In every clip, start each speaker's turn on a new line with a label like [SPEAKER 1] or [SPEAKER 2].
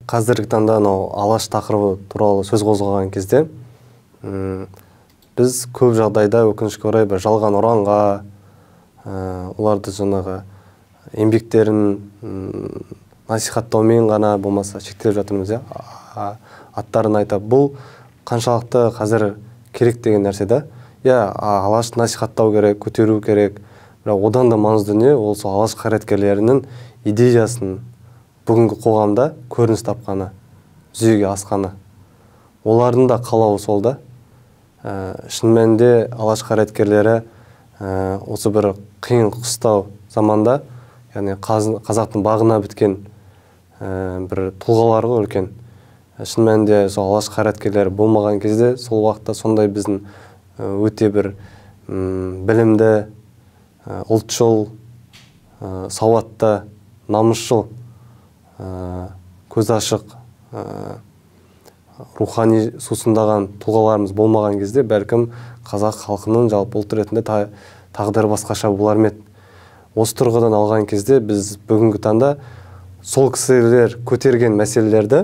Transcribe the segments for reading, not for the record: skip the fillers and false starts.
[SPEAKER 1] қазіргі таңда алаш тақырыбы туралы сөз қозғаған кезде біз көп жағдайда өкінішке орай бір жалған ұранға оларды жаңағы еңбектерін насихаттаумен ғана болмаса шектеліп жатырмыз, аттарын айтып. Бұл қаншалықты қазір керек деген нәрсе да. Алашты насихаттау керек, көтеру керек. Бірақ одан да маңызды не, ол сол алаш қайраткерлерінің идеясын бүгінгі қоғамда көрініс тапқаны, жүзеге асқаны. Олардың да қалауы сол да. Шын мәнінде алаш қайраткерлері осы бір қиын қыстау заманда, яғни қазақтың бағына біткен бір тұлғалар ғой үлкен. Шын мәнінде сол алаш қайраткерлері болмаған кезде, сол уақытта сондай біздің өте бір білімді, ұлтшыл, сауатты, намысшыл, көз ашық, рухани сусындаған тұлғаларымыз болмаған кезде, бәлкім қазақ халқының жалпы ұлт ретінде тағдыры басқаша болар ма еді. Осы тұрғыдан алған кезде біз бүгінгі таңда сол кісілер көтерген мәселелерді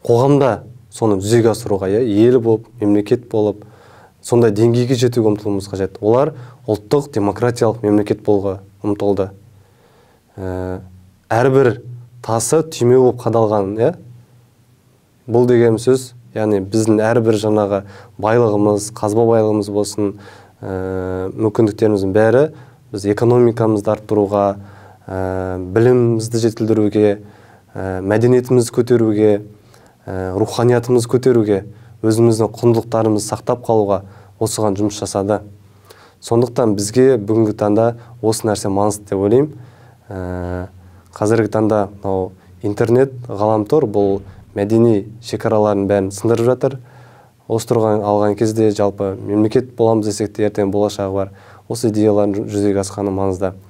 [SPEAKER 1] қоғамда соны жүзеге асыруға, ел болып, мемлекет болып, сондай деңгейге жетуге ұмтылуымыз қажет. Олар ұлттық демократиялық мемлекет болуға ұмтылды. Әрбір тасы түйме болып қадалған, бұл деген сөз, яғни біздің әрбір жаңағы байлығымыз, қазба байлығымыз болсын, мүмкіндіктеріміздің бәрі біз экономикамызды арттыруға, білімімізді жетілдіруге, мәдениетімізді көтеруге, руханиятымызды көтеруге, өзіміздің құндылықтарымызды сақтап қалуға осыған жұмыс жасады. Сондықтан бізге бүгінгі таңда осы нәрсе маңызды деп ойлаймын. Қазіргі таңда интернет, ғаламтор бұл мәдени шекараларын бәрін сындырып жатыр. Осы тұрған алған кезде жалпы мемлекет боламыз десек те ертең болашағы бар. Осы идеялардың жүзеге асқаны маңызды.